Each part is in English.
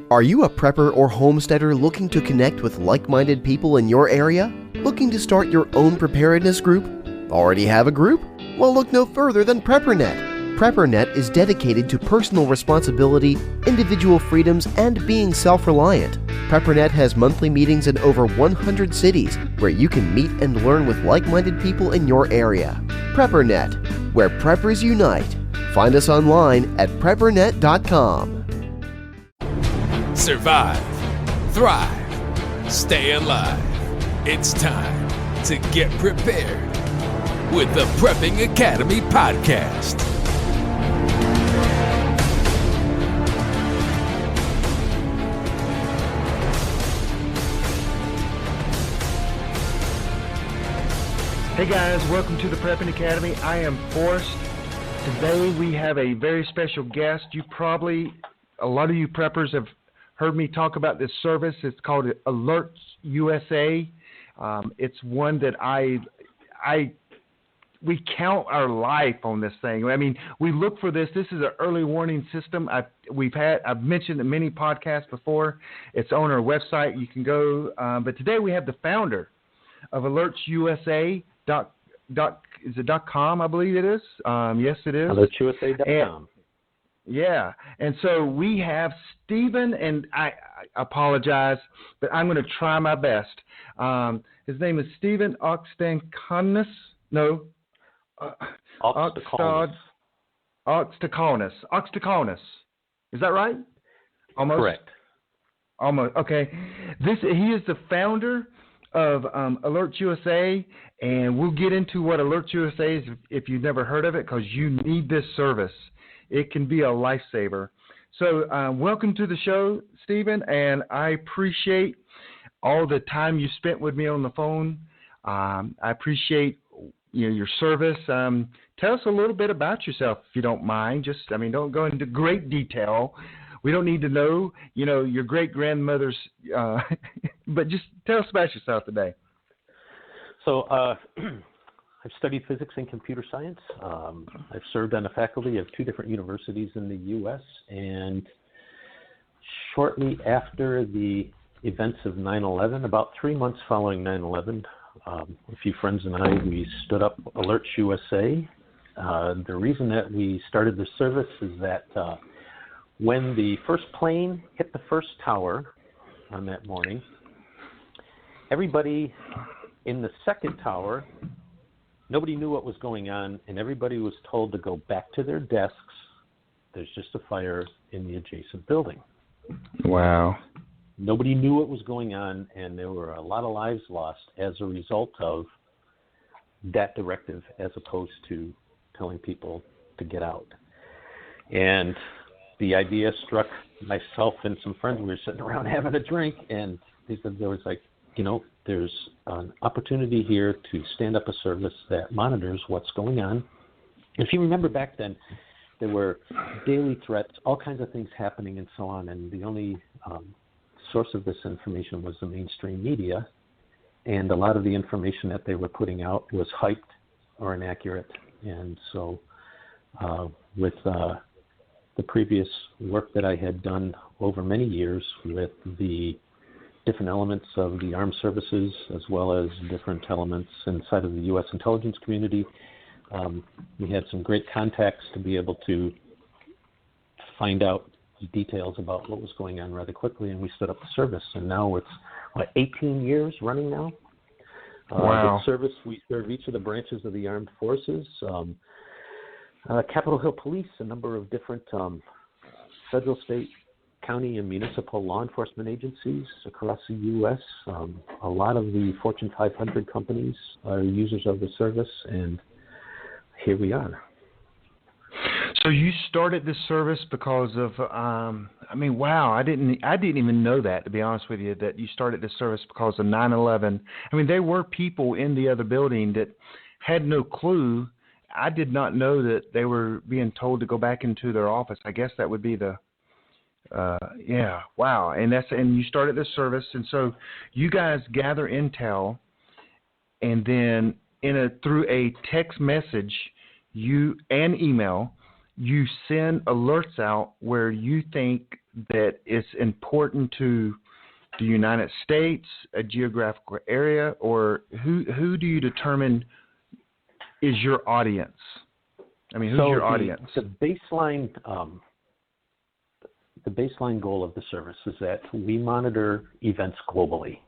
Are you a prepper or homesteader looking to connect with like-minded people in your area? Looking to start your own preparedness group? Already have a group? Well, look no further than PrepperNet. PrepperNet is dedicated to personal responsibility, individual freedoms, and being self-reliant. PrepperNet has monthly meetings in over 100 cities where you can meet and learn with like-minded people in your area. PrepperNet, where preppers unite. Find us online at preppernet.com. Survive, thrive, stay alive. It's time to get prepared with the Prepping Academy podcast. Hey guys, welcome to the Prepping Academy. I am Forrest. Today we have a very special guest. A lot of you preppers have heard me talk about this service. It's called AlertsUSA. It's one that we count our life on this thing. I mean, we look for this. This is an early warning system. I've mentioned in many podcasts before. It's on our website. You can go. But today we have the founder of AlertsUSA. Is it .com? I believe it is. Yes, it is. AlertsUSA.com. Yeah, and so we have Stephen, and I apologize, but I'm going to try my best. His name is Stephen Aukstakalnis. No, Aukstakalnis. Aukstakalnis. Is that right? Almost. Correct. Almost. Okay. He is the founder of AlertsUSA, and we'll get into what AlertsUSA is if you've never heard of it, because you need this service. It can be a lifesaver. So welcome to the show, Stephen, and I appreciate all the time you spent with me on the phone. I appreciate your service. Tell us a little bit about yourself, if you don't mind. Don't go into great detail. We don't need to know, your great-grandmother's, but just tell us about yourself today. So I've studied physics and computer science. I've served on the faculty of 2 different universities in the U.S. And shortly after the events of 9/11, about 3 months following 9/11, a few friends and I, we stood up AlertsUSA. The reason that we started this service is that when the first plane hit the first tower on that morning, everybody in the second tower, nobody knew what was going on, and everybody was told to go back to their desks. There's just a fire in the adjacent building. Wow. Nobody knew what was going on, and there were a lot of lives lost as a result of that directive, as opposed to telling people to get out. And the idea struck myself and some friends. We were sitting around having a drink, and they said there was there's an opportunity here to stand up a service that monitors what's going on. If you remember back then, there were daily threats, all kinds of things happening and so on, and the only source of this information was the mainstream media, and a lot of the information that they were putting out was hyped or inaccurate. And so with the previous work that I had done over many years with the different elements of the armed services, as well as different elements inside of the U.S. intelligence community, we had some great contacts to be able to find out details about what was going on rather quickly, and we stood up the service. And now it's 18 years running now. Wow. The service, we serve each of the branches of the armed forces, Capitol Hill Police, a number of different federal, state, county, and municipal law enforcement agencies across the U.S. A lot of the Fortune 500 companies are users of the service, and here we are. So you started this service because of, wow, I didn't even know that, to be honest with you, that you started this service because of 9/11. There were people in the other building that had no clue. I did not know that they were being told to go back into their office. I guess that would be the, wow. And you started this service, and so you guys gather intel, and then through a text message, and email, you send alerts out where you think that it's important to the United States, a geographical area, or who do you determine is your audience? I mean, who's your audience? The baseline goal of the service is that we monitor events globally,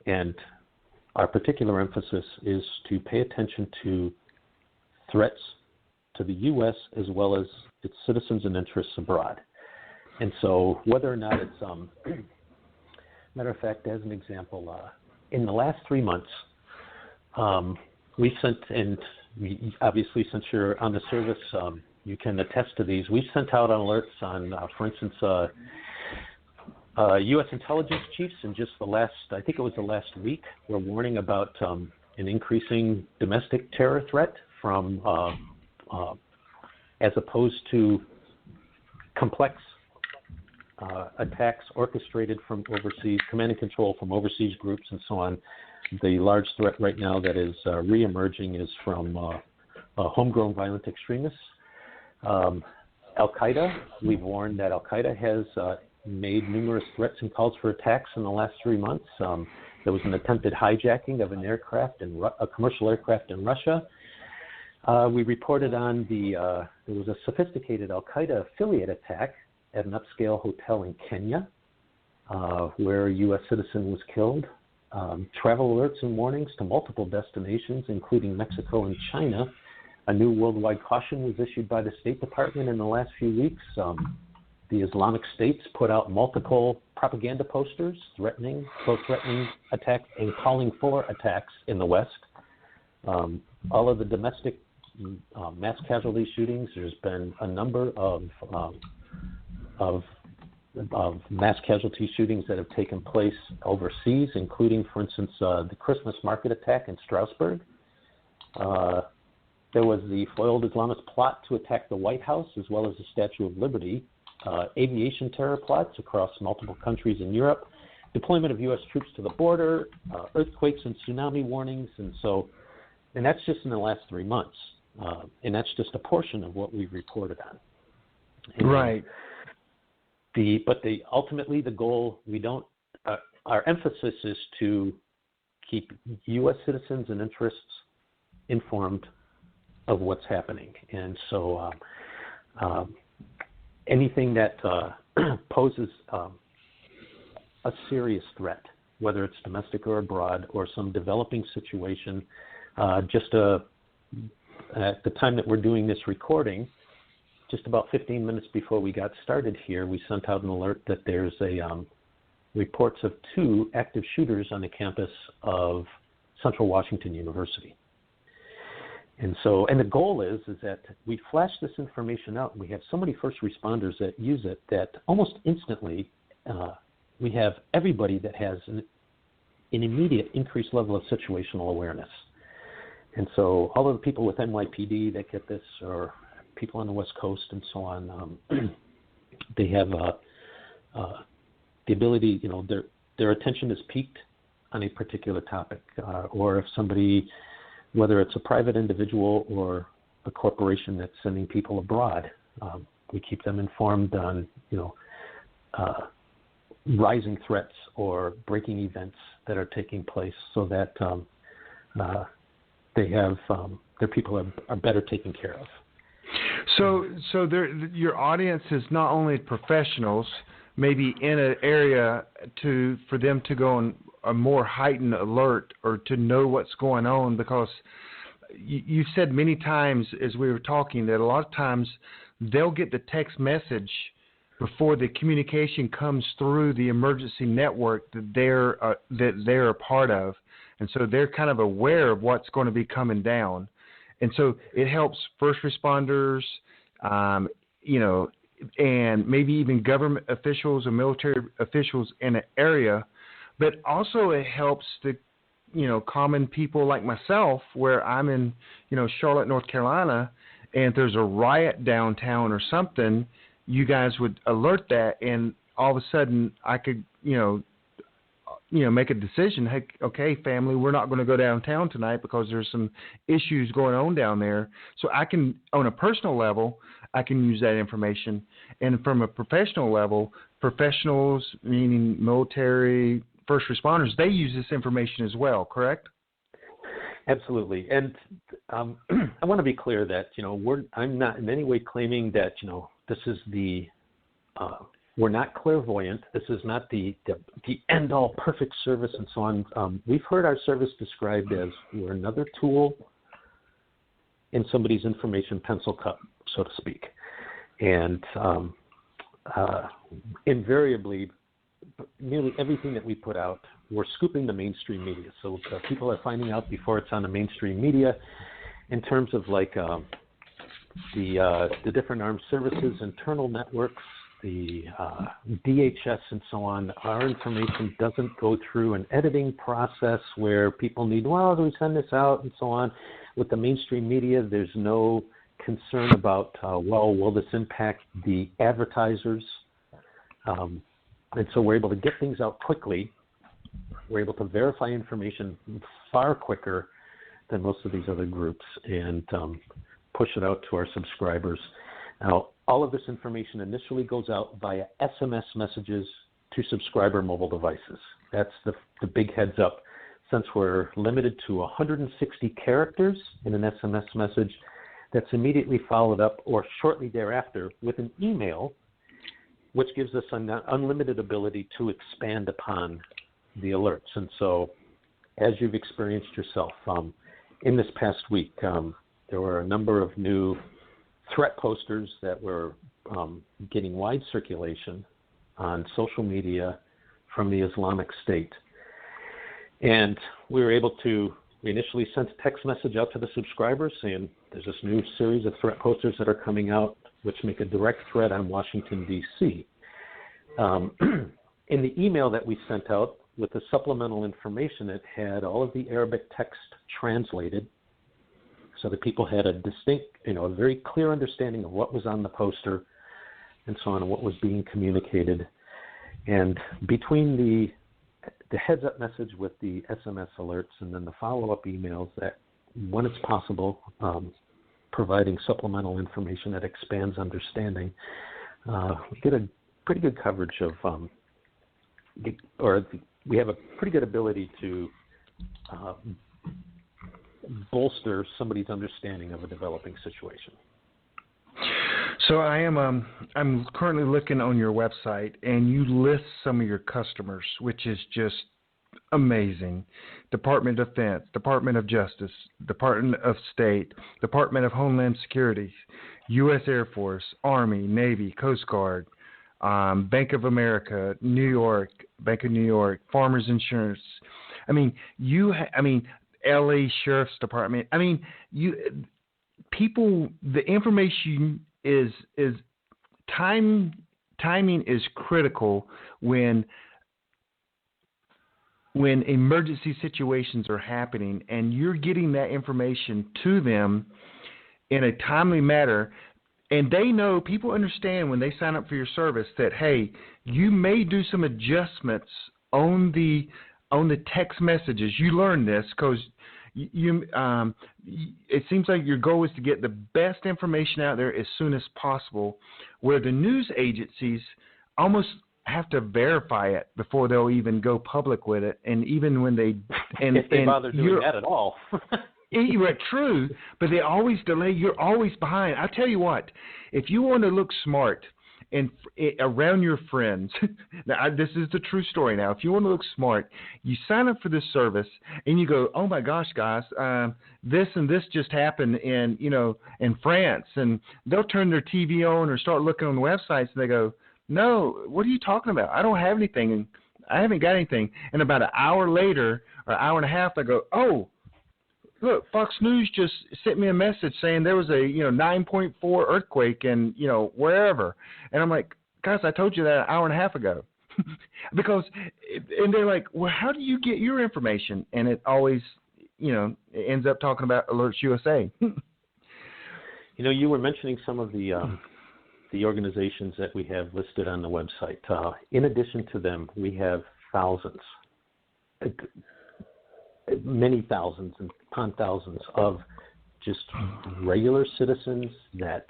and our particular emphasis is to pay attention to threats to the U.S. as well as its citizens and interests abroad. And so whether or not it's, matter of fact, as an example, in the last 3 months, we sent, and obviously since you're on the service, you can attest to these. We sent out alerts on, for instance, U.S. intelligence chiefs in just I think it was the last week, were warning about an increasing domestic terror threat from, as opposed to complex attacks orchestrated from overseas, command and control from overseas groups and so on. The large threat right now that is reemerging is from homegrown violent extremists. Al-Qaeda, we've warned that Al-Qaeda has made numerous threats and calls for attacks in the last 3 months. There was an attempted hijacking of an aircraft, a commercial aircraft in Russia. We reported on there was a sophisticated Al-Qaeda affiliate attack at an upscale hotel in Kenya, where a U.S. citizen was killed. Travel alerts and warnings to multiple destinations, including Mexico and China. A new worldwide caution was issued by the State Department in the last few weeks. The Islamic States put out multiple propaganda posters threatening attacks and calling for attacks in the West. All of the domestic mass casualty shootings, there's been a number of mass casualty shootings that have taken place overseas, including, for instance, the Christmas market attack in Strasbourg. There was the foiled Islamist plot to attack the White House as well as the Statue of Liberty, aviation terror plots across multiple countries in Europe, deployment of U.S. troops to the border, earthquakes and tsunami warnings, and that's just in the last 3 months, and that's just a portion of what we've reported on. And right. Ultimately the goal, our emphasis is to keep U.S. citizens and interests informed of what's happening. And so anything that poses a serious threat, whether it's domestic or abroad or some developing situation, at the time that we're doing this recording, just about 15 minutes before we got started here, we sent out an alert that there's reports of 2 active shooters on the campus of Central Washington University. And the goal is that we flash this information out, and we have so many first responders that use it that almost instantly we have everybody that has an immediate increased level of situational awareness. And so all of the people with NYPD that get this, or people on the West Coast and so on, they have the ability, their attention is piqued on a particular topic, or if somebody, whether it's a private individual or a corporation that's sending people abroad, we keep them informed on, rising threats or breaking events that are taking place, so that they have their people are better taken care of. So your audience is not only professionals, maybe in an area for them to go on a more heightened alert or to know what's going on, because you said many times as we were talking that a lot of times they'll get the text message before the communication comes through the emergency network that they're a part of, and so they're kind of aware of what's going to be coming down. And so it helps first responders, and maybe even government officials or military officials in an area, but also it helps the, common people like myself, where I'm in, Charlotte, North Carolina, and if there's a riot downtown or something, you guys would alert that, and all of a sudden I could, make a decision. Hey, okay, family, we're not going to go downtown tonight because there's some issues going on down there. So I can, on a personal level, I can use that information. And from a professional level, professionals, meaning military, first responders, they use this information as well, correct? Absolutely. And I want to be clear that, I'm not in any way claiming that, this is we're not clairvoyant. This is not the end-all perfect service and so on. We've heard our service described as we're another tool in somebody's information pencil cup, so to speak. And invariably, nearly everything that we put out, we're scooping the mainstream media. So people are finding out before it's on the mainstream media in terms of like the different armed services, internal networks, the DHS and so on. Our information doesn't go through an editing process where people need, do we send this out and so on. With the mainstream media, there's no concern about, will this impact the advertisers? And so we're able to get things out quickly. We're able to verify information far quicker than most of these other groups and push it out to our subscribers. Now, all of this information initially goes out via SMS messages to subscriber mobile devices. That's the big heads up. Since we're limited to 160 characters in an SMS message, that's immediately followed up or shortly thereafter with an email, which gives us an unlimited ability to expand upon the alerts. And so, as you've experienced yourself, in this past week, there were a number of new threat posters that were getting wide circulation on social media from the Islamic State. And we initially sent a text message out to the subscribers saying there's this new series of threat posters that are coming out which make a direct threat on Washington, D.C. In the email that we sent out with the supplemental information, it had all of the Arabic text translated so that people had a distinct, a very clear understanding of what was on the poster and so on and what was being communicated. And between the heads-up message with the SMS alerts and then the follow-up emails that, when it's possible, providing supplemental information that expands understanding, we get a pretty good coverage of, we have a pretty good ability to bolster somebody's understanding of a developing situation. So I'm currently looking on your website, and you list some of your customers, which is just amazing. Department of Defense, Department of Justice, Department of State, Department of Homeland Security, U.S. Air Force, Army, Navy, Coast Guard, Bank of America, New York, Bank of New York, Farmers Insurance. LA Sheriff's Department. The information is timing is critical when emergency situations are happening, and you're getting that information to them in a timely manner. And they know, people understand when they sign up for your service that, hey, you may do some adjustments on the text messages. You learn this because it seems like your goal is to get the best information out there as soon as possible, where the news agencies almost have to verify it before they'll even go public with it. And even when they if they bother doing that at all. Right, true, but they always delay. You're always behind. I tell you what, if you want to look smart and around your friends, now this is the true story. Now, if you want to look smart, you sign up for this service and you go, "Oh my gosh, guys, this and this just happened in France," and they'll turn their TV on or start looking on the websites and they go, "No, what are you talking about? I don't have anything, and I haven't got anything." And about an hour later or hour and a half, they go, "Oh, look, Fox News just sent me a message saying there was a 9.4 earthquake in wherever," and I'm like, "Guys, I told you that an hour and a half ago," and they're like, "Well, how do you get your information?" And it always, it ends up talking about AlertsUSA. You were mentioning some of the organizations that we have listed on the website. In addition to them, we have thousands. Many thousands and upon thousands of just regular citizens that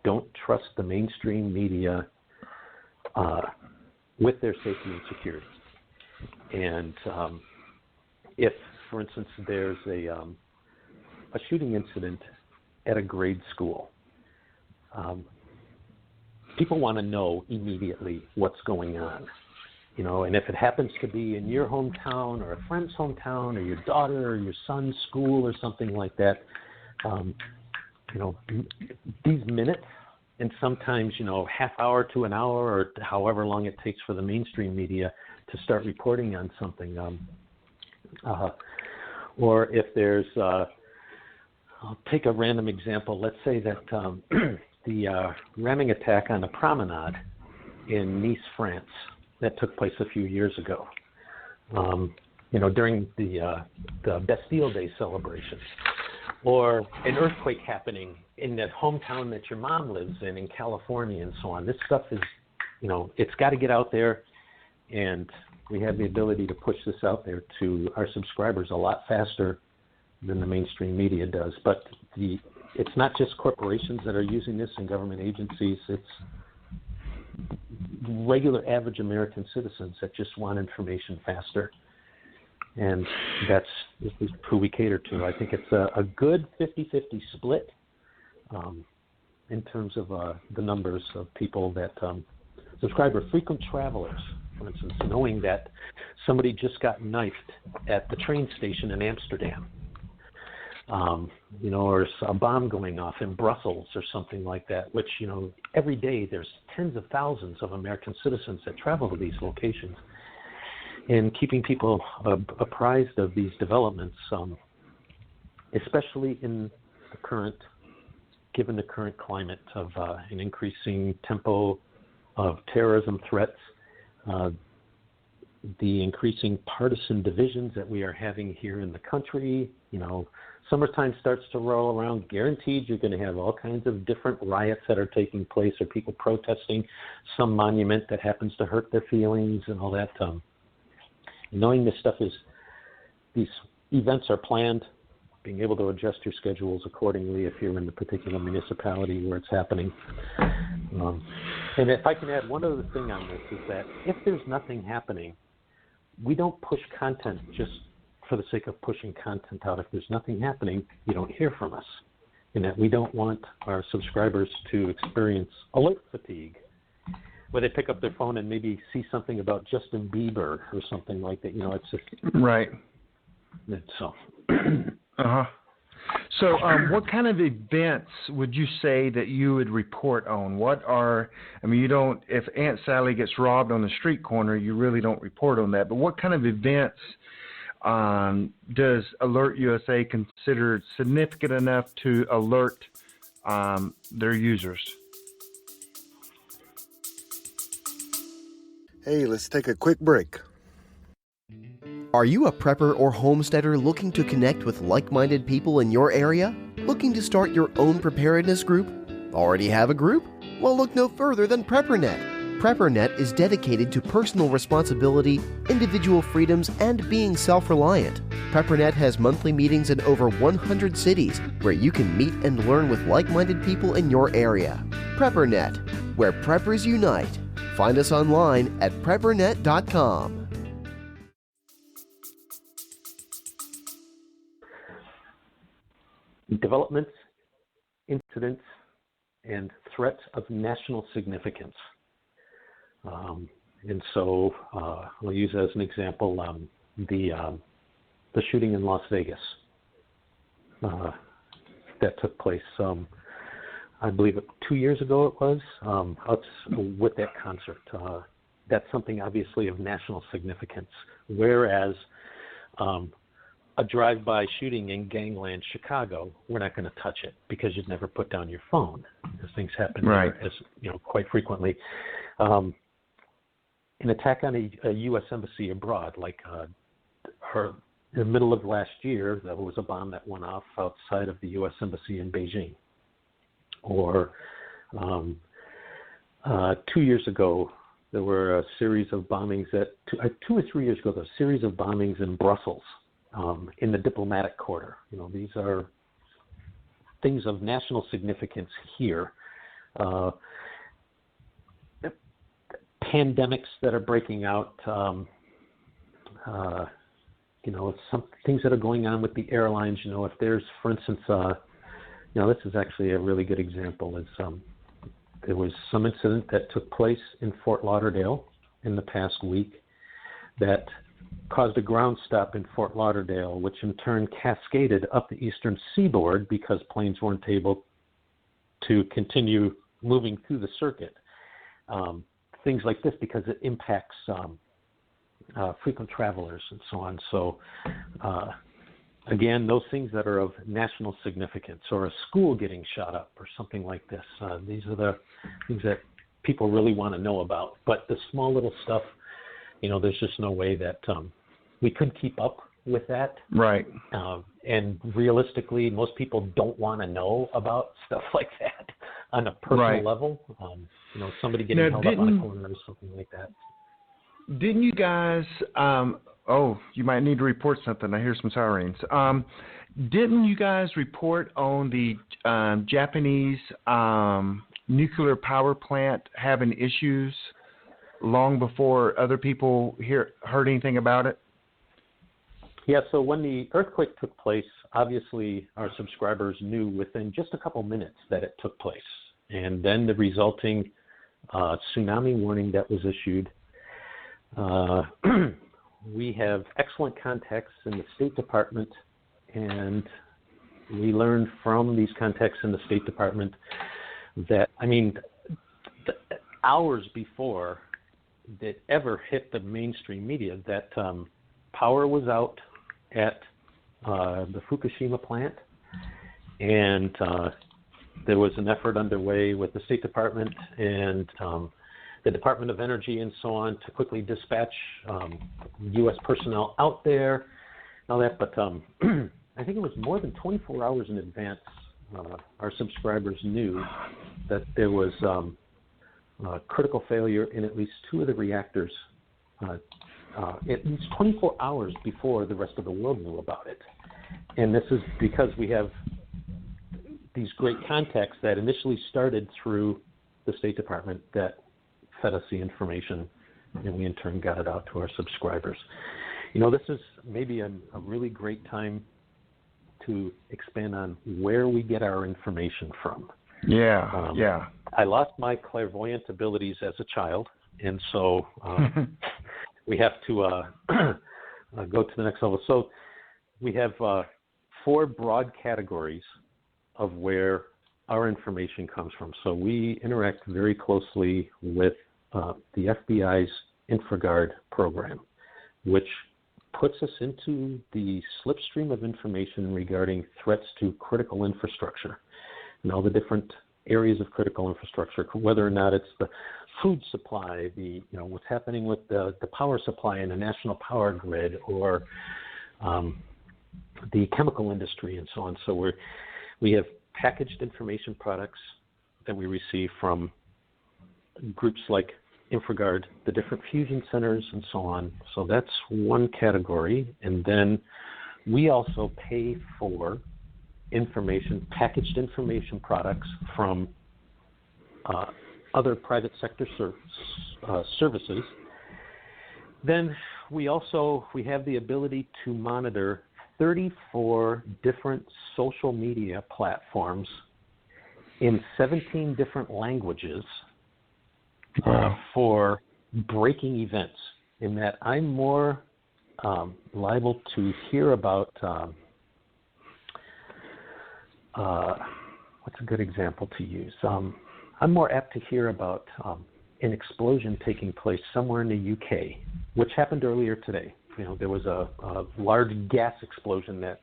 don't trust the mainstream media with their safety and security. And if, for instance, there's a shooting incident at a grade school, people want to know immediately what's going on. And if it happens to be in your hometown or a friend's hometown or your daughter or your son's school or something like that, these minutes and sometimes, half hour to an hour or however long it takes for the mainstream media to start reporting on something. Or if there's, I'll take a random example. Let's say that the ramming attack on a promenade in Nice, France, that took place a few years ago, during the Bastille Day celebrations, or an earthquake happening in that hometown that your mom lives in California and so on. This stuff is, it's got to get out there, and we have the ability to push this out there to our subscribers a lot faster than the mainstream media does. But it's not just corporations that are using this and government agencies. It's regular average American citizens that just want information faster. And that's who we cater to. I think it's a good 50-50 split in terms of the numbers of people that subscribe, or frequent travelers, for instance, knowing that somebody just got knifed at the train station in Amsterdam, or a bomb going off in Brussels or something like that, which, every day there's tens of thousands of American citizens that travel to these locations. And keeping people apprised of these developments, especially given the current climate of an increasing tempo of terrorism threats, the increasing partisan divisions that we are having here in the country. Summertime starts to roll around, guaranteed you're going to have all kinds of different riots that are taking place, or people protesting some monument that happens to hurt their feelings and all that. Knowing these events are planned, being able to adjust your schedules accordingly if you're in the particular municipality where it's happening. And if I can add one other thing on this, is that if there's nothing happening, we don't push content just for the sake of pushing content out. If there's nothing happening, you don't hear from us. And that we don't want our subscribers to experience alert fatigue, where they pick up their phone and maybe see something about Justin Bieber or something like that. It's just right. So. So, what kind of events would you say that you would report on? If Aunt Sally gets robbed on the street corner, you really don't report on that. But what kind of events does AlertsUSA consider significant enough to alert their users? Hey, let's take a quick break. Are you a prepper or homesteader looking to connect with like-minded people in your area? Looking to start your own preparedness group? Already have a group? Well, look no further than PrepperNet. PrepperNet is dedicated to personal responsibility, individual freedoms, and being self-reliant. PrepperNet has monthly meetings in over 100 cities where you can meet and learn with like-minded people in your area. PrepperNet, where preppers unite. Find us online at preppernet.com. Developments, incidents, and threats of national significance. And so I'll use as an example the shooting in Las Vegas that took place, I believe 2 years ago it was, with that concert. That's something obviously of national significance, whereas a drive-by shooting in Gangland, Chicago, we're not going to touch it because you'd never put down your phone, as things happen right. there, quite frequently. An attack on a U.S. embassy abroad, like in the middle of last year, there was a bomb that went off outside of the U.S. embassy in Beijing. Or 2 years ago, there were a series of bombings 2 or 3 years ago, there was a series of bombings in Brussels. In the diplomatic quarter. These are things of national significance here pandemics that are breaking out, some things that are going on with the airlines. If there's, for instance, this is actually a really good example. There was some incident that took place in Fort Lauderdale in the past week that caused a ground stop in Fort Lauderdale, which in turn cascaded up the eastern seaboard because planes weren't able to continue moving through the circuit. Things like this because it impacts frequent travelers and so on. So, again, those things that are of national significance, or a school getting shot up or something like this, these are the things that people really want to know about. But the small little stuff, there's just no way that we could keep up with that. Right. And realistically, most people don't want to know about stuff like that on a personal level. Somebody getting held up on a corner or something like that. Didn't you guys, you might need to report something. I hear some sirens. Didn't you guys report on the Japanese nuclear power plant having issues long before other people heard anything about it? Yeah, so when the earthquake took place, obviously our subscribers knew within just a couple minutes that it took place. And then the resulting tsunami warning that was issued. We have excellent contacts in the State Department, and we learned from these contacts in the State Department that, hours before it ever hit the mainstream media, that power was out at the Fukushima plant, and there was an effort underway with the State Department and the Department of Energy and so on to quickly dispatch U.S. personnel out there and all that. But I think it was more than 24 hours in advance our subscribers knew that there was critical failure in at least two of the reactors, at least 24 hours before the rest of the world knew about it. And this is because we have these great contacts that initially started through the State Department that fed us the information, and we in turn got it out to our subscribers. This is maybe a really great time to expand on where we get our information from. Yeah. I lost my clairvoyant abilities as a child, and so we have to go to the next level. So we have 4 broad categories of where our information comes from. So we interact very closely with the FBI's InfraGard program, which puts us into the slipstream of information regarding threats to critical infrastructure and all the different areas of critical infrastructure, whether or not it's the food supply, what's happening with the power supply in the national power grid, or the chemical industry and so on. So we have packaged information products that we receive from groups like InfraGard, the different fusion centers, and so on. So that's one category. And then we also pay for packaged information products from other private sector services. Then we have the ability to monitor 34 different social media platforms in 17 different languages for breaking events, in that I'm more liable to hear about what's a good example to use? I'm more apt to hear about an explosion taking place somewhere in the UK, which happened earlier today. There was a large gas explosion that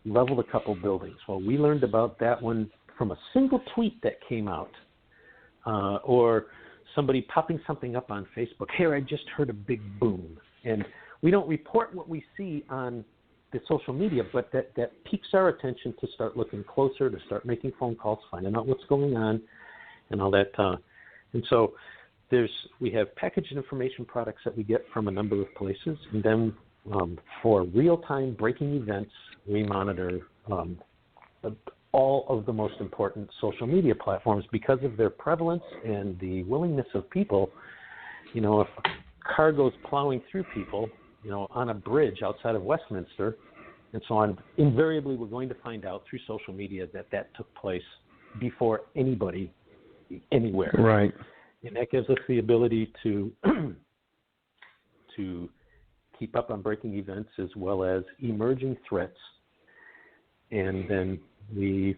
leveled a couple buildings. Well, we learned about that one from a single tweet that came out, or somebody popping something up on Facebook. Here, I just heard a big boom. And we don't report what we see on the social media, but that piques our attention to start looking closer, to start making phone calls, finding out what's going on, and all that. And so we have packaged information products that we get from a number of places, and then for real-time breaking events, we monitor all of the most important social media platforms because of their prevalence and the willingness of people. If a car goes plowing through people, on a bridge outside of Westminster and so on, invariably we're going to find out through social media that took place before anybody anywhere. Right. And that gives us the ability to keep up on breaking events as well as emerging threats. And then we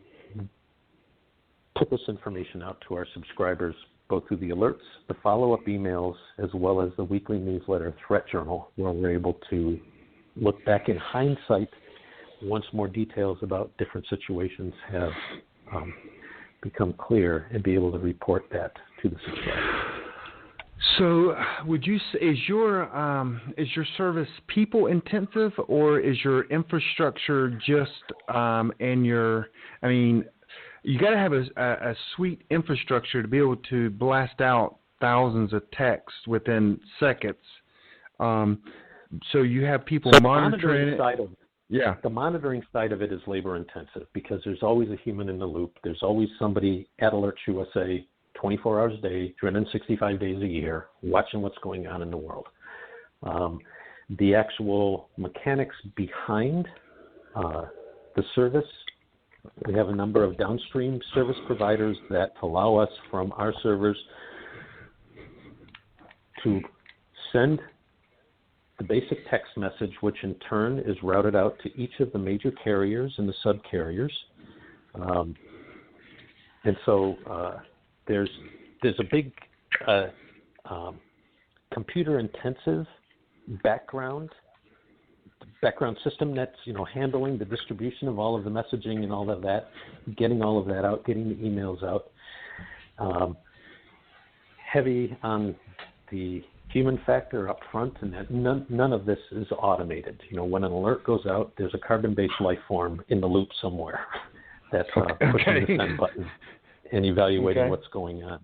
put this information out to our subscribers, both through the alerts, the follow-up emails, as well as the weekly newsletter Threat Journal, where we're able to look back in hindsight once more details about different situations have become clear and be able to report that to the subscriber. So, would you say is your service people intensive, or is your infrastructure just you got to have a sweet infrastructure to be able to blast out thousands of texts within seconds. So you have people monitoring it. The monitoring side of it is labor intensive because there's always a human in the loop. There's always somebody at AlertsUSA 24 hours a day, 365 days a year, watching what's going on in the world. The actual mechanics behind the service, we have a number of downstream service providers that allow us from our servers to send the basic text message, which in turn is routed out to each of the major carriers and the subcarriers. And so there's a big computer-intensive background system that's handling the distribution of all of the messaging and all of that, getting all of that out, getting the emails out. Heavy on the human factor up front, and that none of this is automated. When an alert goes out, there's a carbon-based life form in the loop somewhere that's pushing the send button and evaluating what's going on.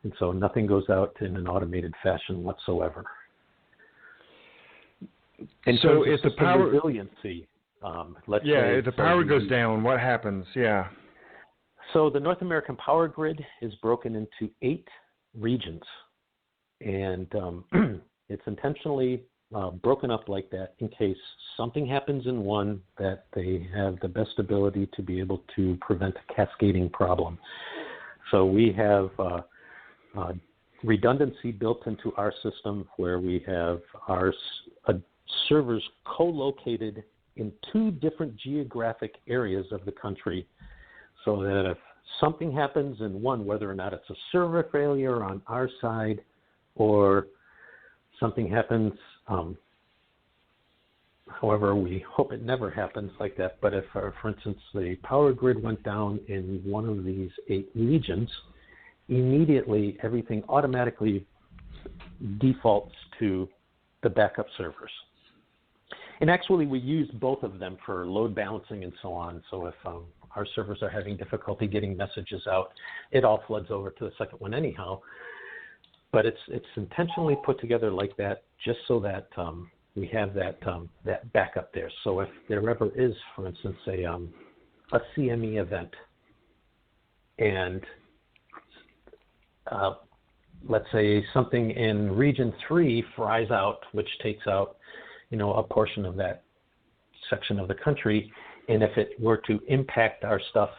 And so nothing goes out in an automated fashion whatsoever. And so if the power resiliency, if the power goes down, what happens? Yeah. So the North American power grid is broken into 8 regions, and it's intentionally broken up like that in case something happens in one, that they have the best ability to be able to prevent a cascading problem. So we have redundancy built into our system where we have our servers co-located in 2 different geographic areas of the country, so that if something happens in one, whether or not it's a server failure on our side or something happens, however, we hope it never happens like that, but if, for instance, the power grid went down in one of these 8 regions, immediately everything automatically defaults to the backup servers. And actually, we use both of them for load balancing and so on. So if our servers are having difficulty getting messages out, it all floods over to the second one anyhow. But it's intentionally put together like that just so that we have that backup there. So if there ever is, for instance, a CME event, and let's say something in Region 3 fries out, which takes out a portion of that section of the country, and if it were to impact our stuff,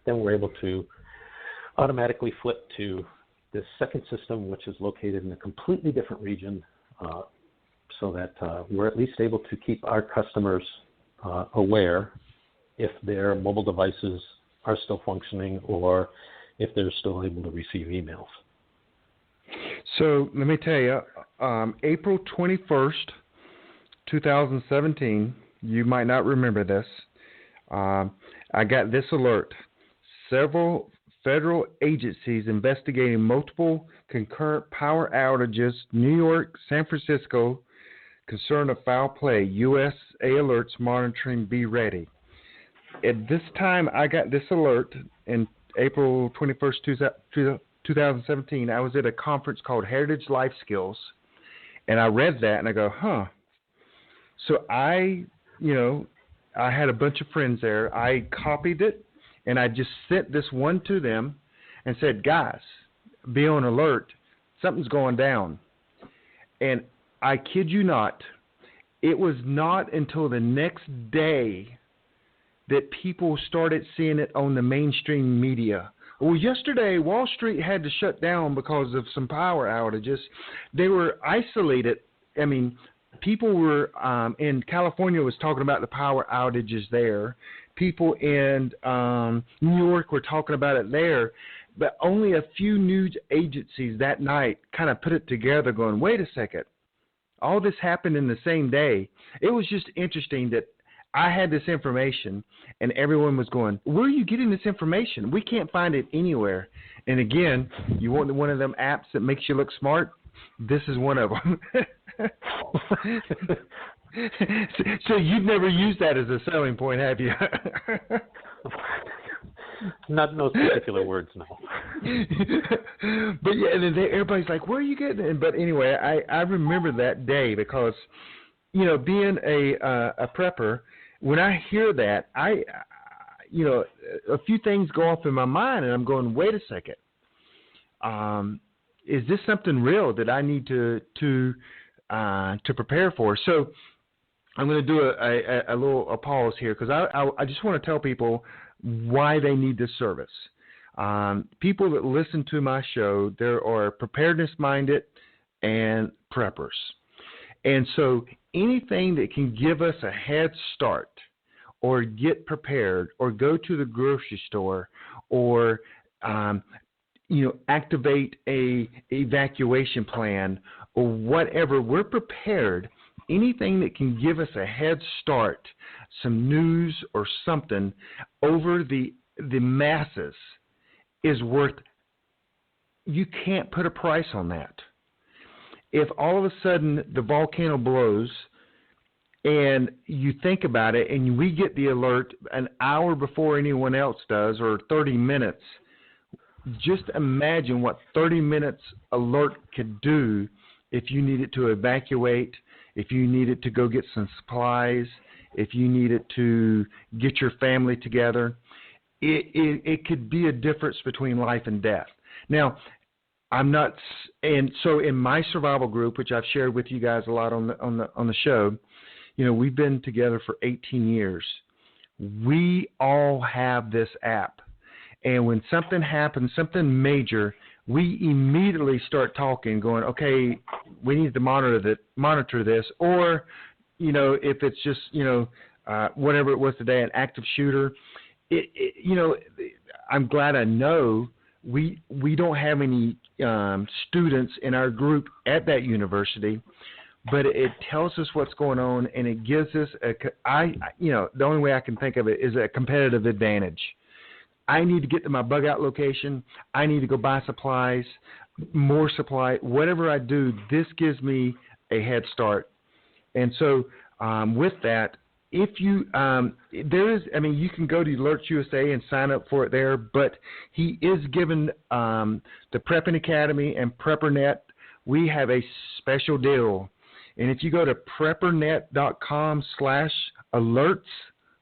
then we're able to automatically flip to this second system, which is located in a completely different region, so that we're at least able to keep our customers aware if their mobile devices are still functioning or if they're still able to receive emails. So let me tell you, April 21st, 2017, you might not remember this. I got this alert. Several federal agencies investigating multiple concurrent power outages, New York, San Francisco, concern of foul play, USA alerts monitoring, be ready. At this time, I got this alert in April 21st, 2017. I was at a conference called Heritage Life Skills, and I read that, and I go, huh. So I, I had a bunch of friends there. I copied it, and I just sent this one to them and said, guys, be on alert. Something's going down. And I kid you not, it was not until the next day that people started seeing it on the mainstream media. Well, yesterday, Wall Street had to shut down because of some power outages. They were isolated. I mean, people were in California was talking about the power outages there. People in New York were talking about it there. But only a few news agencies that night kind of put it together going, wait a second. All this happened in the same day. It was just interesting that I had this information and everyone was going, where are you getting this information? We can't find it anywhere. And again, you want one of them apps that makes you look smart? This is one of them. So you've never used that as a selling point, have you? Not in those particular words, no. But yeah, and then everybody's like, where are you getting it? But anyway, I remember that day because, you know, being a prepper, when I hear that, you know, a few things go off in my mind, and I'm going, wait a second. Is this something real that I need to prepare for? So I'm going to do a little pause here because I just want to tell people why they need this service. People that listen to my show, there are preparedness-minded and preppers. And so anything that can give us a head start or get prepared or go to the grocery store or, you know, activate a evacuation plan or whatever, we're prepared. Anything that can give us a head start, some news or something over the masses is worth, you can't put a price on that. If all of a sudden the volcano blows and you think about it and we get the alert an hour before anyone else does or 30 minutes, just imagine what 30 minutes alert could do if you needed to evacuate, if you needed to go get some supplies, if you needed to get your family together. It could be a difference between life and death. Now, I'm not, and so in my survival group, which I've shared with you guys a lot on the show, you know, we've been together for 18 years. We all have this app, and when something happens, something major, we immediately start talking, going, okay, we need to monitor this, or, you know, if it's just, you know, whatever it was today, an active shooter, you know, I'm glad I know we don't have any students in our group at that university, but it tells us what's going on, and it gives us you know, the only way I can think of it is a competitive advantage. I need to get to my bug out location. I need to go buy supplies, more supply, whatever I do, this gives me a head start. And so with that, if you, there is, I mean, you can go to AlertsUSA and sign up for it there, but he is given the Prepping Academy and PrepperNet, we have a special deal. And if you go to preppernet.com/alerts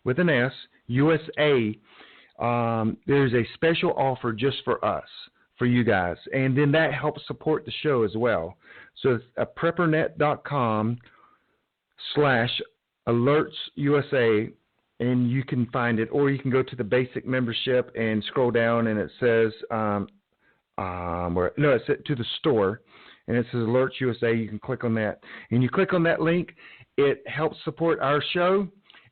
with an S, USA, there's a special offer just for us, for you guys. And then that helps support the show as well. So it's preppernet.com/AlertsUSA, and you can find it, or you can go to the basic membership and scroll down, and it says, it's to the store, and it says AlertsUSA. You can click on that. And you click on that link, it helps support our show,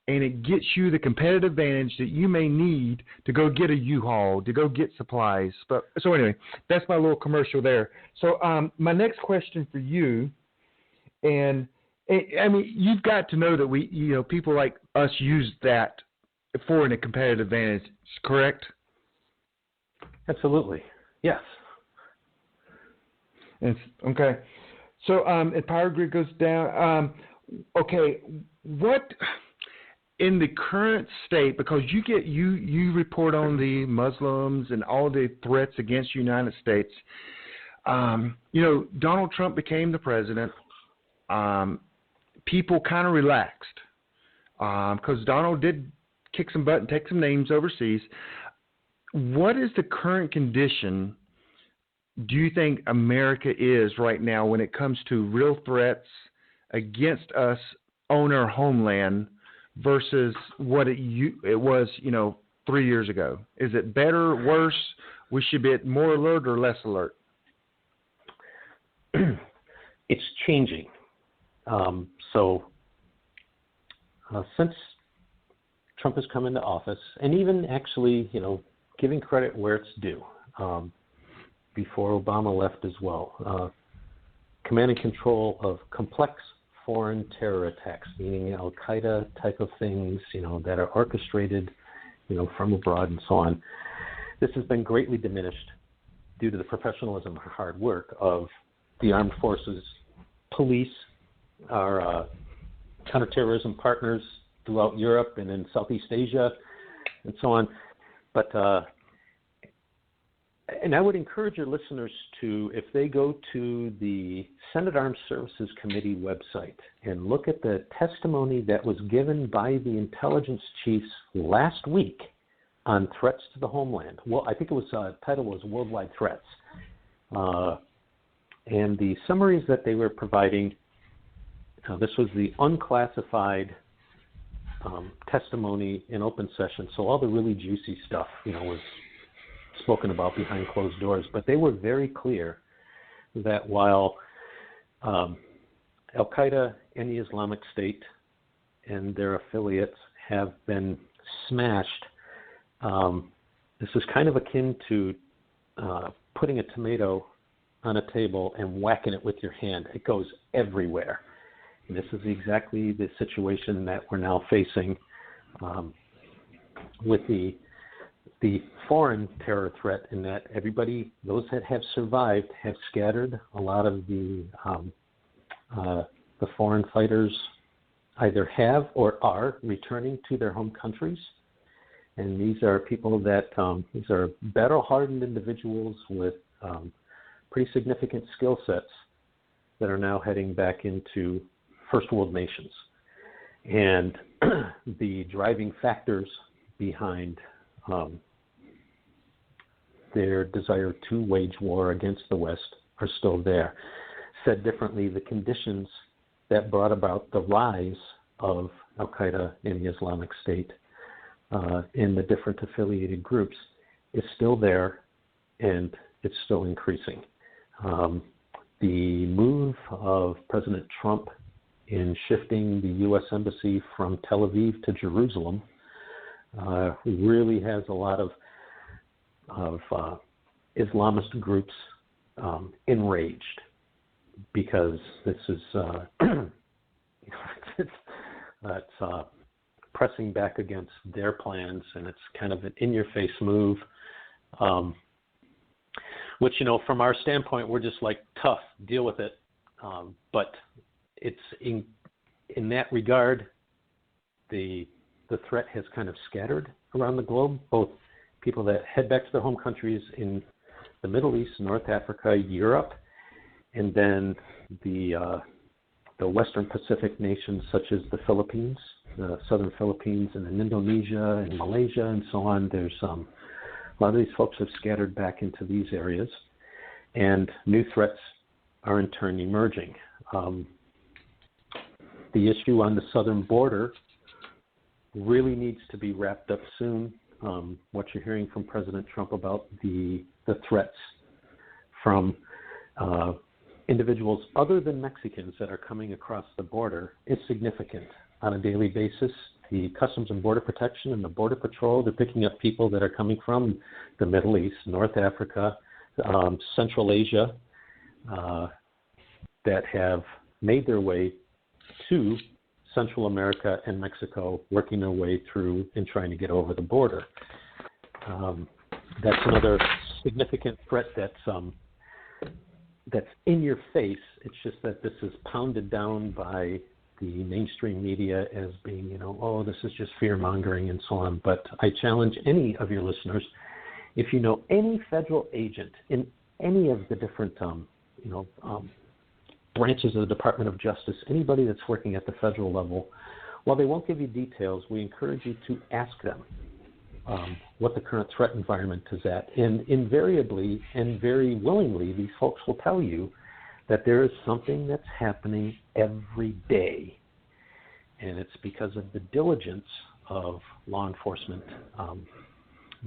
and it gets you the competitive advantage that you may need to go get a U-Haul, to go get supplies. But so anyway, that's my little commercial there. So my next question for you, and I mean, you've got to know that we, you know, people like us use that for a competitive advantage, correct? Absolutely, yes. Okay. So if power grid goes down, okay, what in the current state, because you report on the Muslims and all the threats against the United States, you know, Donald Trump became the president. People kind of relaxed. because Donald did kick some butt and take some names overseas. What is the current condition, do you think America is right now when it comes to real threats against us on our homeland versus what it was, 3 years ago? Is it better, worse? We should be more alert or less alert? It's changing. Since Trump has come into office, and even actually, giving credit where it's due, before Obama left as well, command and control of complex foreign terror attacks, meaning Al-Qaeda type of things, that are orchestrated, from abroad and so on. This has been greatly diminished due to the professionalism and hard work of the armed forces, police, our counterterrorism partners throughout Europe and in Southeast Asia and so on. But and I would encourage your listeners to, if they go to the Senate Armed Services Committee website and look at the testimony that was given by the intelligence chiefs last week on threats to the homeland. Well, I think it was title was Worldwide Threats. And the summaries that they were providing, this was the unclassified testimony in open session, so all the really juicy stuff, was spoken about behind closed doors. But they were very clear that while Al-Qaeda and the Islamic State and their affiliates have been smashed, this is kind of akin to putting a tomato on a table and whacking it with your hand. It goes everywhere. And this is exactly the situation that we're now facing with the foreign terror threat, in that everybody, those that have survived, have scattered. A lot of the foreign fighters either have or are returning to their home countries. And these are people that, these are battle-hardened individuals with pretty significant skill sets that are now heading back into first world nations. And the driving factors behind their desire to wage war against the West are still there. Said differently, the conditions that brought about the rise of Al-Qaeda and the Islamic State in the different affiliated groups is still there, and it's still increasing. The move of President Trump in shifting the U.S. Embassy from Tel Aviv to Jerusalem really has a lot of Islamist groups enraged, because this is it's pressing back against their plans, and it's kind of an in-your-face move, which, from our standpoint, we're just like, tough, deal with it. But it's in that regard, the threat has kind of scattered around the globe, both people that head back to their home countries in the Middle East, North Africa, Europe, and then the Western Pacific nations such as the Philippines, the Southern Philippines, and then Indonesia and Malaysia and so on. There's a lot of these folks have scattered back into these areas, and new threats are in turn emerging. The issue on the southern border really needs to be wrapped up soon. What you're hearing from President Trump about the threats from individuals other than Mexicans that are coming across the border is significant. On a daily basis, the Customs and Border Protection and the Border Patrol, they're picking up people that are coming from the Middle East, North Africa, Central Asia, that have made their way to Central America and Mexico, working their way through and trying to get over the border. That's another significant threat that's in your face. It's just that this is pounded down by the mainstream media as being, this is just fear-mongering and so on. But I challenge any of your listeners, if you know any federal agent in any of the different, branches of the Department of Justice, anybody that's working at the federal level, While they won't give you details, we encourage you to ask them what the current threat environment is at. And invariably and very willingly, these folks will tell you that there is something that's happening every day. And it's because of the diligence of law enforcement,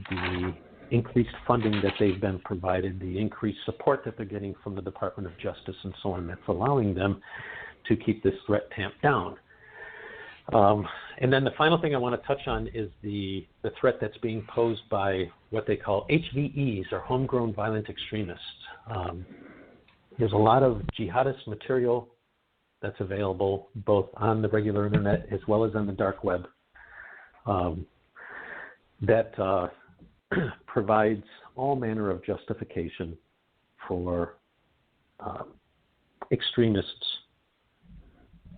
the increased funding that they've been provided, the increased support that they're getting from the Department of Justice and so on, that's allowing them to keep this threat tamped down. And then the final thing I want to touch on is the threat that's being posed by what they call HVEs, or homegrown violent extremists. There's a lot of jihadist material that's available both on the regular internet as well as on the dark web that provides all manner of justification for extremists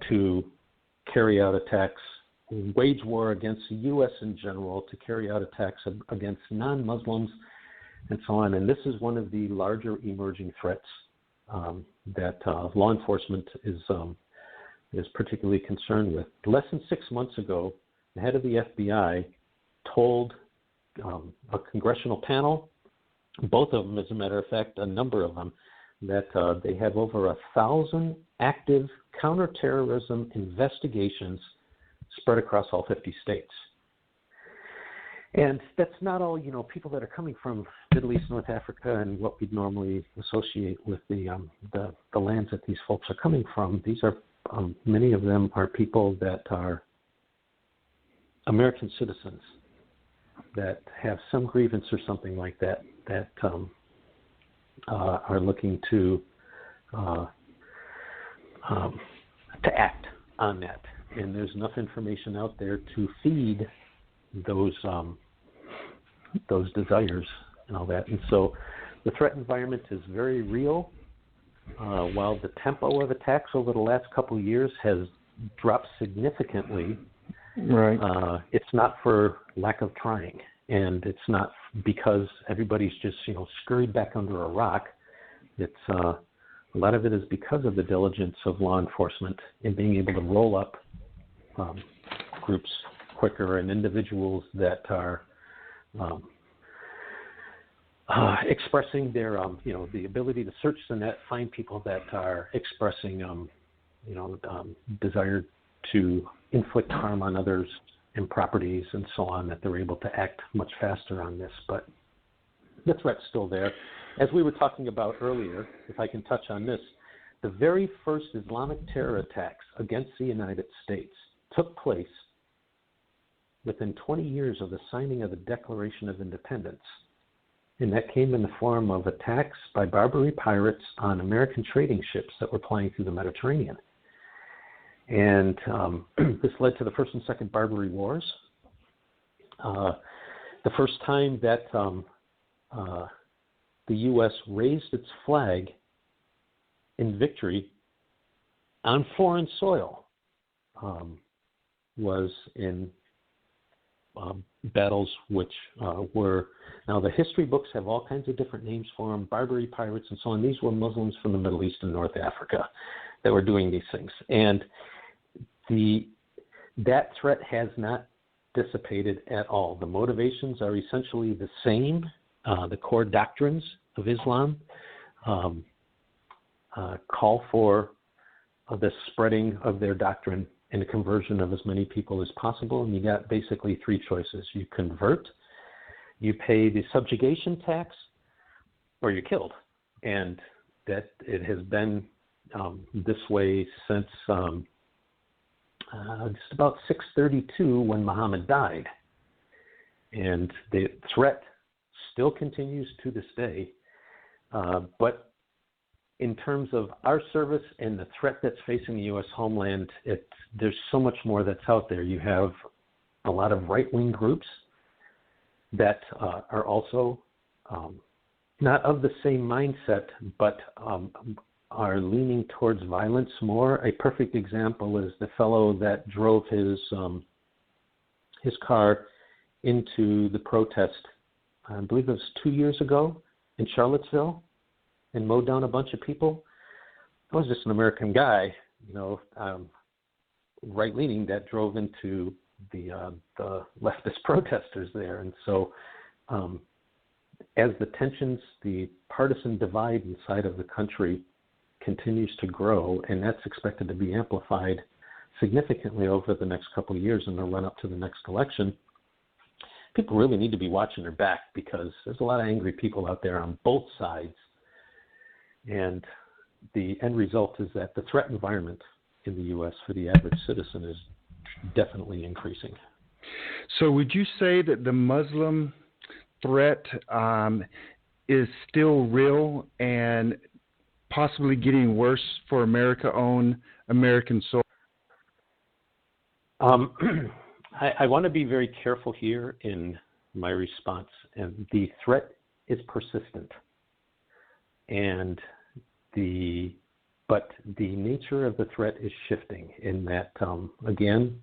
to carry out attacks, wage war against the U.S. in general, to carry out attacks against non-Muslims, and so on. And this is one of the larger emerging threats that law enforcement is particularly concerned with. Less than 6 months ago, the head of the FBI told a congressional panel, both of them, as a matter of fact, a number of them, that they have over 1,000 active counterterrorism investigations spread across all 50 states. And that's not all, people that are coming from Middle East, North Africa, and what we'd normally associate with the lands that these folks are coming from. These are, many of them are people that are American citizens that have some grievance or something like that, that are looking to act on that. And there's enough information out there to feed those desires and all that. And so the threat environment is very real. While the tempo of attacks over the last couple of years has dropped significantly, right? It's not for lack of trying, and it's not because everybody's just scurried back under a rock. It's a lot of it is because of the diligence of law enforcement in being able to roll up groups quicker, and individuals that are expressing their, the ability to search the net, find people that are expressing, desire to inflict harm on others and properties and so on, that they're able to act much faster on this. But the threat's still there. As we were talking about earlier, if I can touch on this, the very first Islamic terror attacks against the United States took place within 20 years of the signing of the Declaration of Independence. And that came in the form of attacks by Barbary pirates on American trading ships that were plying through the Mediterranean. And this led to the First and Second Barbary Wars. The first time that the U.S. raised its flag in victory on foreign soil was in battles which were, now the history books have all kinds of different names for them, Barbary pirates and so on. These were Muslims from the Middle East and North Africa that were doing these things. And that threat has not dissipated at all. The motivations are essentially the same. The core doctrines of Islam call for the spreading of their doctrine and the conversion of as many people as possible. And you got basically three choices. You convert, you pay the subjugation tax, or you're killed. And that it has been this way since just about 632 when Muhammad died. And the threat still continues to this day. But in terms of our service and the threat that's facing the U.S. homeland, there's so much more that's out there. You have a lot of right-wing groups that are also not of the same mindset, but are leaning towards violence more. A perfect example is the fellow that drove his car into the protest, I believe it was 2 years ago in Charlottesville, and mowed down a bunch of people. I was just an American guy, right-leaning that drove into the leftist protesters there. And so as the tensions, the partisan divide inside of the country continues to grow, and that's expected to be amplified significantly over the next couple of years in the run-up to the next election, people really need to be watching their back, because there's a lot of angry people out there on both sides. And the end result is that the threat environment in the U.S. for the average citizen is definitely increasing. So would you say that the Muslim threat is still real and possibly getting worse for America-owned American soil? I want to be very careful here in my response. And the threat is persistent. But the nature of the threat is shifting in that, again,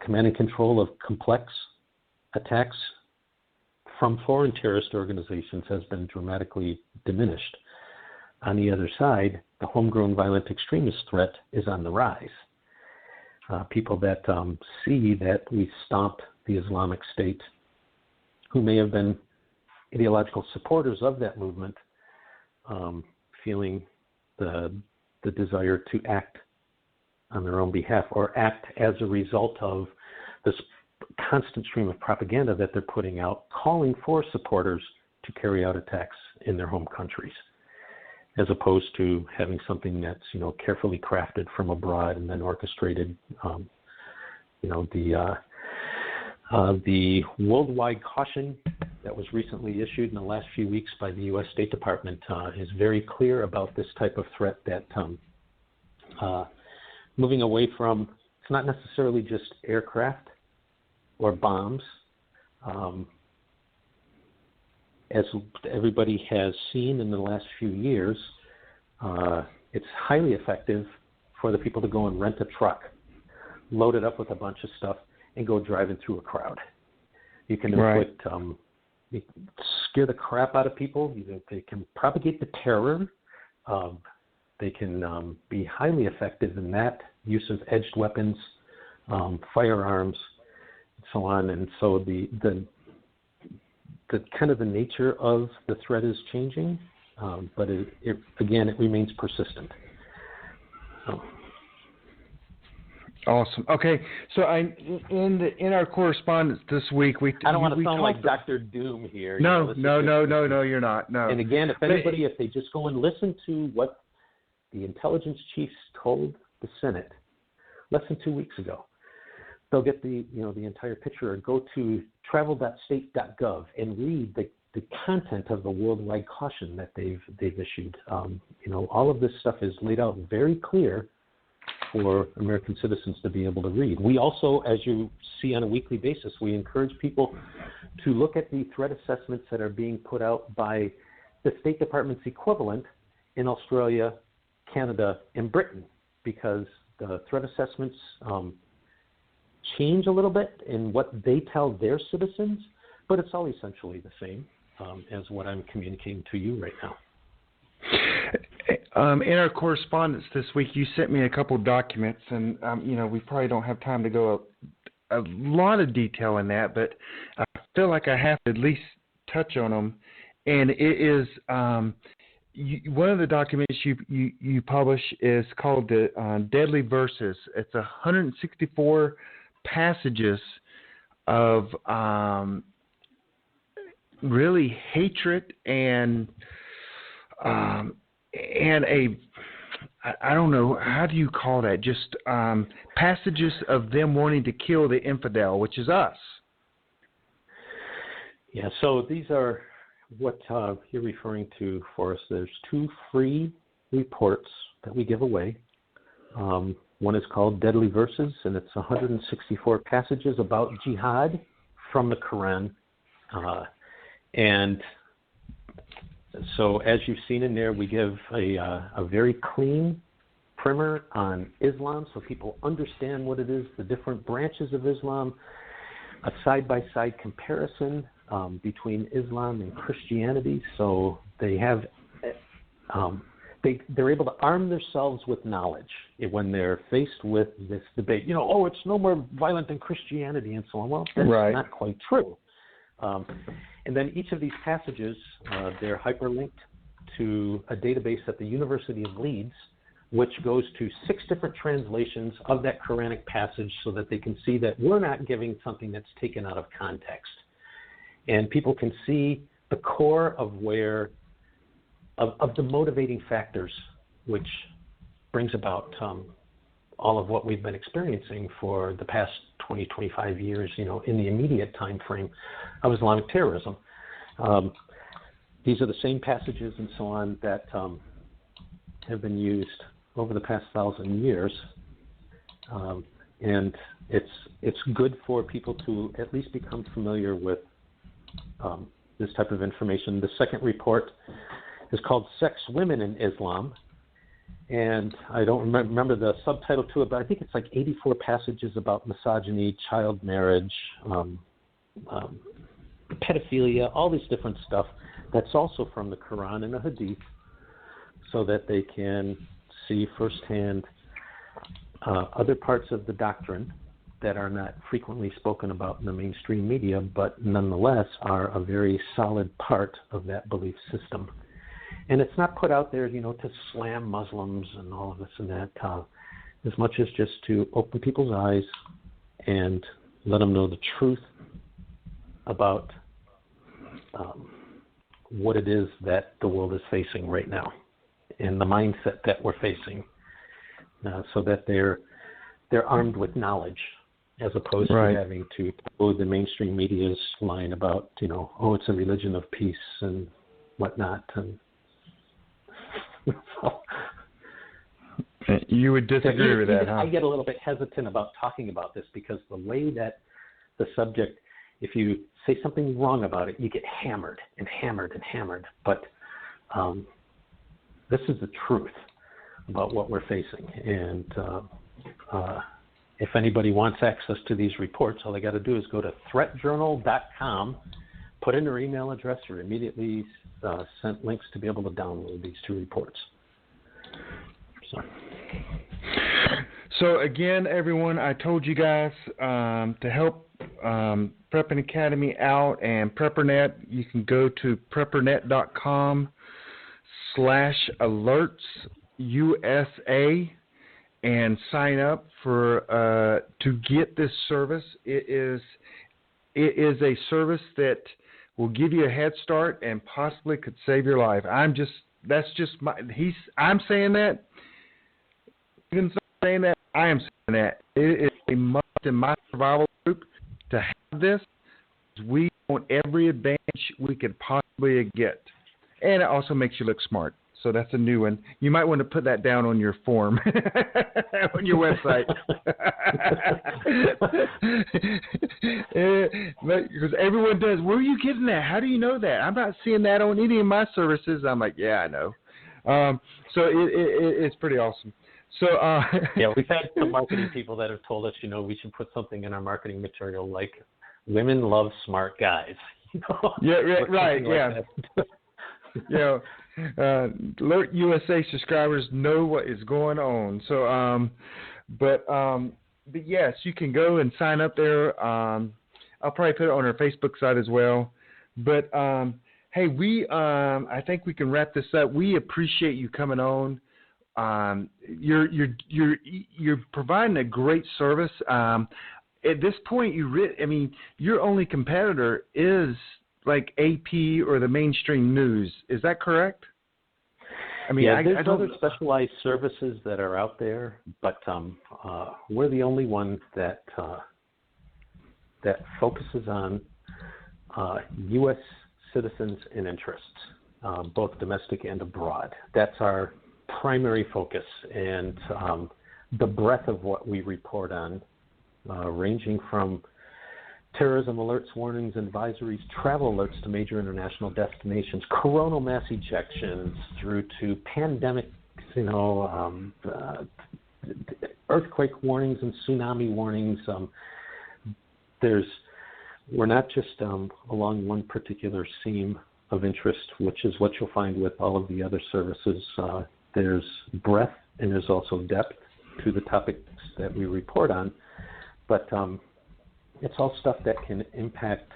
command and control of complex attacks from foreign terrorist organizations has been dramatically diminished. On the other side, the homegrown violent extremist threat is on the rise. People that see that we stomped the Islamic State, who may have been ideological supporters of that movement, feeling the desire to act on their own behalf or act as a result of this constant stream of propaganda that they're putting out, calling for supporters to carry out attacks in their home countries, as opposed to having something that's, carefully crafted from abroad and then orchestrated. The worldwide caution that was recently issued in the last few weeks by the U.S. State Department is very clear about this type of threat, that moving away from, it's not necessarily just aircraft or bombs. As everybody has seen in the last few years, it's highly effective for the people to go and rent a truck, load it up with a bunch of stuff, and go driving through a crowd. You can scare the crap out of people. They can propagate the terror. They can be highly effective in that use of edged weapons, firearms, and so on. And so the kind of the nature of the threat is changing, but it remains persistent. Awesome. Okay, so in our correspondence this week, I don't want to sound like Dr. Doom here. No, you're not. No. And again, if they just go and listen to what the intelligence chiefs told the Senate less than 2 weeks ago, they'll get the entire picture. Or go to travel.state.gov and read the content of the worldwide caution that they've issued. All of this stuff is laid out very clear for American citizens to be able to read. We also, as you see on a weekly basis, we encourage people to look at the threat assessments that are being put out by the State Department's equivalent in Australia, Canada, and Britain, because the threat assessments change a little bit in what they tell their citizens, but it's all essentially the same as what I'm communicating to you right now. In our correspondence this week, you sent me a couple documents, and we probably don't have time to go a lot of detail in that, but I feel like I have to at least touch on them. And it is one of the documents you publish is called the Deadly Verses. It's 164 passages of really hatred and I don't know, how do you call that? Just passages of them wanting to kill the infidel, which is us. Yeah, so these are what you're referring to, Forrest. There's 2 free reports that we give away. One is called Deadly Verses, and it's 164 passages about jihad from the Quran. And so as you've seen in there, we give a very clean primer on Islam so people understand what it is, the different branches of Islam, a side-by-side comparison between Islam and Christianity. So they have they're able to arm themselves with knowledge when they're faced with this debate. Oh, it's no more violent than Christianity and so on. Well, that's not quite true. And then each of these passages, they're hyperlinked to a database at the University of Leeds, which goes to 6 different translations of that Quranic passage so that they can see that we're not giving something that's taken out of context. And people can see the core of of the motivating factors, which brings about all of what we've been experiencing for the past 20, 25 years, in the immediate time frame of Islamic terrorism. These are the same passages and so on that have been used over the past 1,000 years, and it's good for people to at least become familiar with this type of information. The second report is called Sex, Women in Islam, and I don't remember the subtitle to it, but I think it's like 84 passages about misogyny, child marriage, pedophilia, all this different stuff that's also from the Quran and the Hadith, so that they can see firsthand other parts of the doctrine that are not frequently spoken about in the mainstream media, but nonetheless are a very solid part of that belief system. And it's not put out there, to slam Muslims and all of this and that, as much as just to open people's eyes and let them know the truth about what it is that the world is facing right now and the mindset that we're facing, so that they're armed with knowledge as opposed to having to follow the mainstream media's line about, it's a religion of peace and whatnot. And you would disagree with that, huh? I get a little bit hesitant about talking about this because the way that the subject, if you say something wrong about it, you get hammered and hammered and hammered. But this is the truth about what we're facing. And if anybody wants access to these reports, all they got to do is go to threatjournal.com, put in their email address, or immediately sent links to be able to download these 2 reports. So again, everyone, I told you guys to help Prepping Academy out and PrepperNet, you can go to preppernet.com/AlertsUSA and sign up for to get this service. It is a service that will give you a head start and possibly could save your life. I'm saying that. Even saying that, I am saying that. It is a must in my survival group to have this. We want every advantage we could possibly get. And it also makes you look smart. So that's a new one. You might want to put that down on your form, on your website. Because everyone does. Where are you getting that? How do you know that? I'm not seeing that on any of my services. I'm like, yeah, I know. So it's pretty awesome. So yeah, we've had some marketing people that have told us, we should put something in our marketing material like "Women love smart guys." Yeah, right. Yeah. Alert USA subscribers know what is going on. So, but yes, you can go and sign up there. I'll probably put it on our Facebook site as well. But hey, I think we can wrap this up. We appreciate you coming on. You're providing a great service. At this point, your only competitor is like AP or the mainstream news. Is that correct? There's other specialized services that are out there, but we're the only one that focuses on U.S. citizens and interests, both domestic and abroad. That's our primary focus, and the breadth of what we report on, ranging from terrorism alerts, warnings, advisories, travel alerts to major international destinations, coronal mass ejections, through to pandemics, earthquake warnings and tsunami warnings. We're not just along one particular seam of interest, which is what you'll find with all of the other services. there's breadth and there's also depth to the topics that we report on, but it's all stuff that can impact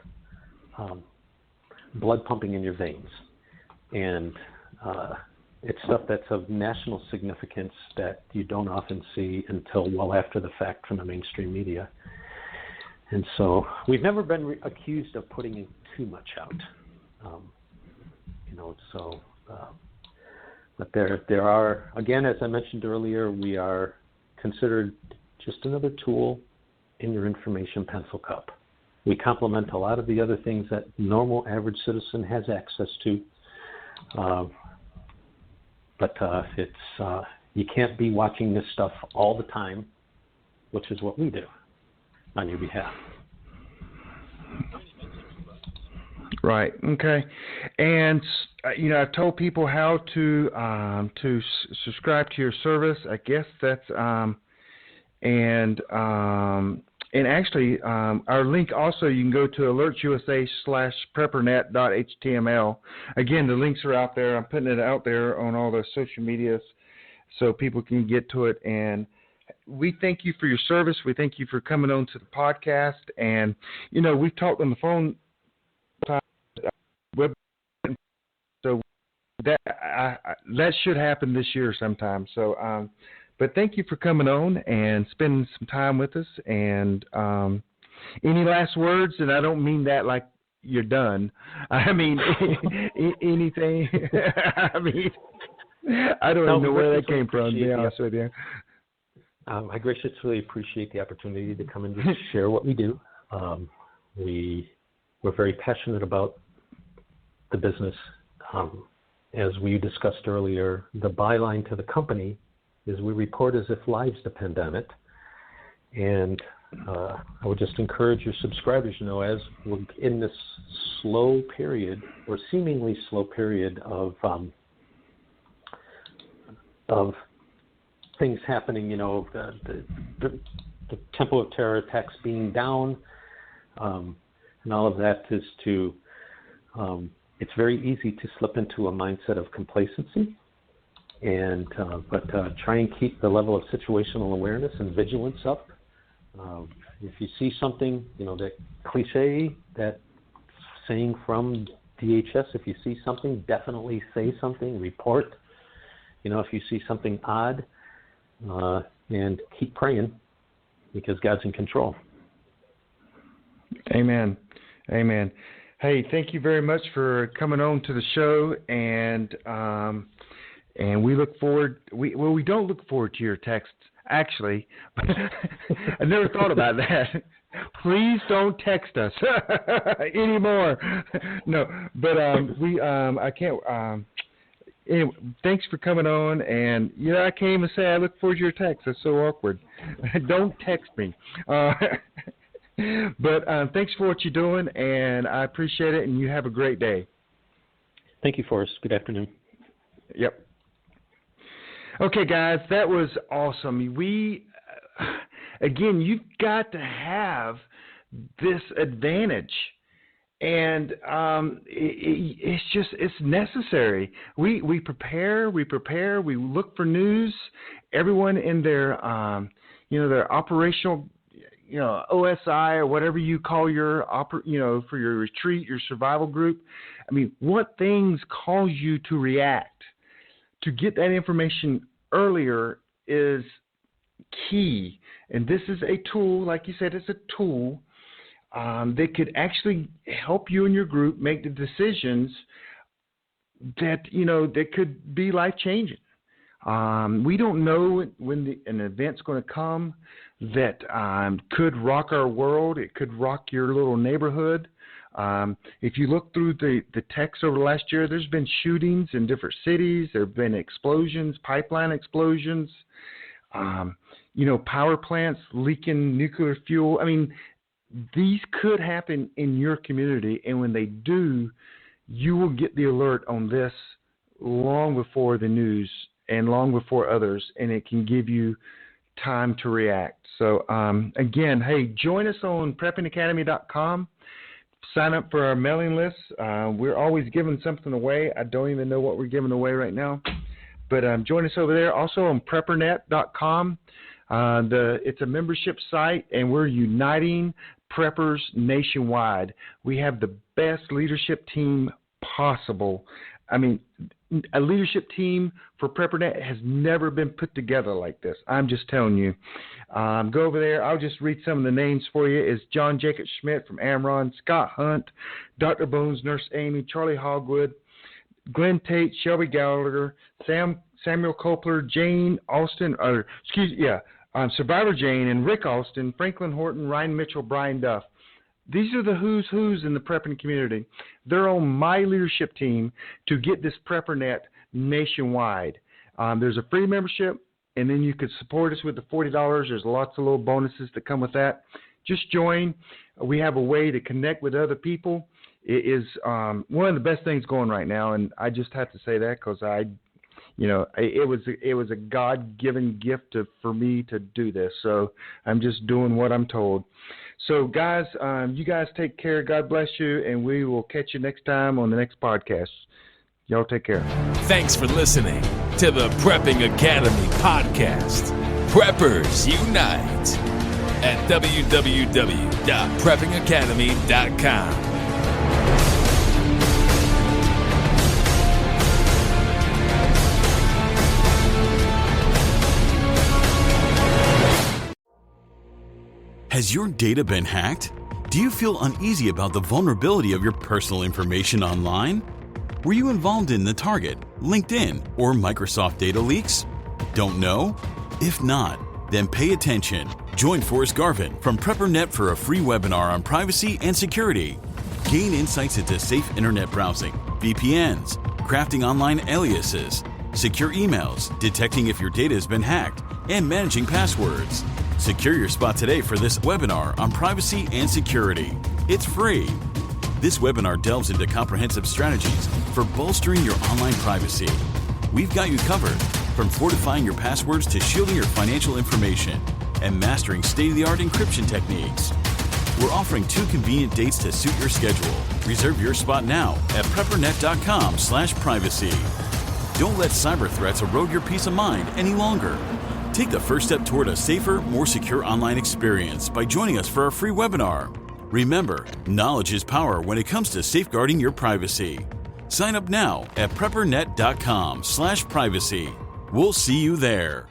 blood pumping in your veins, and it's stuff that's of national significance that you don't often see until well after the fact from the mainstream media. And so we've never been accused of putting too much out, but there are, again, as I mentioned earlier, we are considered just another tool in your information pencil cup. We complement a lot of the other things that normal average citizen has access to, but you can't be watching this stuff all the time, which is what we do on your behalf. Right. Okay. And I've told people how to subscribe to your service. I guess that's and actually our link also, you can go to AlertsUSA/preppernet.html. Again, the links are out there. I'm putting it out there on all the social medias so people can get to it. And we thank you for your service. We thank you for coming on to the podcast. And, we've talked on the phone, so that should happen this year sometime. So, but thank you for coming on and spending some time with us. And any last words? And I don't mean that like you're done. I mean, anything. I mean, I don't even know where that came from, to be honest with you. I graciously appreciate the opportunity to come and just share what we do. We're very passionate about the business. As we discussed earlier, the byline to the company is we report as if lives depend on it. And I would just encourage your subscribers, as we're in this slow period, or seemingly slow period of things happening, the tempo of terror attacks being down, and all of that is to, it's very easy to slip into a mindset of complacency, but try and keep the level of situational awareness and vigilance up. If you see something, that cliche, that saying from DHS, if you see something, definitely say something, report. If you see something odd, and keep praying, because God's in control. Amen. Amen. Hey, thank you very much for coming on to the show, and we look forward. We don't look forward to your texts, actually. I never thought about that. Please don't text us anymore. No, but I can't. Anyway, thanks for coming on, and I can't even say I look forward to your text. That's so awkward. Don't text me. But thanks for what you're doing, and I appreciate it, and you have a great day. Thank you, Forrest. Good afternoon. Yep. Okay, guys, that was awesome. Again, you've got to have this advantage. And it's necessary. We prepare, we look for news. Everyone in their their operational, OSI or whatever you call your for your retreat, your survival group. I mean, what things cause you to react? To get that information earlier is key. And this is a tool, like you said, it's a tool that could actually help you and your group make the decisions that, that could be life-changing. We don't know when an event's going to come that could rock our world. It could rock your little neighborhood. If you look through the text over the last year, there's been shootings in different cities. There have been explosions, pipeline explosions, power plants leaking nuclear fuel. I mean, these could happen in your community, and when they do, you will get the alert on this long before the news and long before others, and it can give you time to react. So, again, hey, join us on preppingacademy.com. Sign up for our mailing list. We're always giving something away. I don't even know what we're giving away right now. But join us over there. Also on preppernet.com. It's a membership site, and we're uniting preppers nationwide. We have the best leadership team possible. I mean, a leadership team for PrepperNet has never been put together like this. I'm just telling you. Go over there. I'll just read some of the names for you. It's John Jacob Schmidt from Amron, Scott Hunt, Dr. Bones, Nurse Amy, Charlie Hogwood, Glenn Tate, Shelby Gallagher, Samuel Kopler, Jane Austin, Survivor Jane and Rick Austin, Franklin Horton, Ryan Mitchell, Brian Duff. These are the who's in the prepping community. They're on my leadership team to get this PrepperNet nationwide. There's a free membership, and then you could support us with the $40. There's lots of little bonuses that come with that. Just join. We have a way to connect with other people. It is one of the best things going right now, and I just have to say that because it was a God-given gift for me to do this. So I'm just doing what I'm told. So, guys, you guys take care. God bless you, and we will catch you next time on the next podcast. Y'all take care. Thanks for listening to the Prepping Academy podcast. Preppers Unite at www.preppingacademy.com. Has your data been hacked? Do you feel uneasy about the vulnerability of your personal information online? Were you involved in the Target, LinkedIn, or Microsoft data leaks? Don't know? If not, then pay attention. Join Forrest Garvin from PrepperNet for a free webinar on privacy and security. Gain insights into safe internet browsing, VPNs, crafting online aliases, secure emails, detecting if your data has been hacked, and managing passwords. Secure your spot today for this webinar on privacy and security. It's free. This webinar delves into comprehensive strategies for bolstering your online privacy. We've got you covered, from fortifying your passwords to shielding your financial information and mastering state-of-the-art encryption techniques. We're offering 2 convenient dates to suit your schedule. Reserve your spot now at preppernet.com/privacy. Don't let cyber threats erode your peace of mind any longer. Take the first step toward a safer, more secure online experience by joining us for our free webinar. Remember, knowledge is power when it comes to safeguarding your privacy. Sign up now at preppernet.com/privacy. We'll see you there.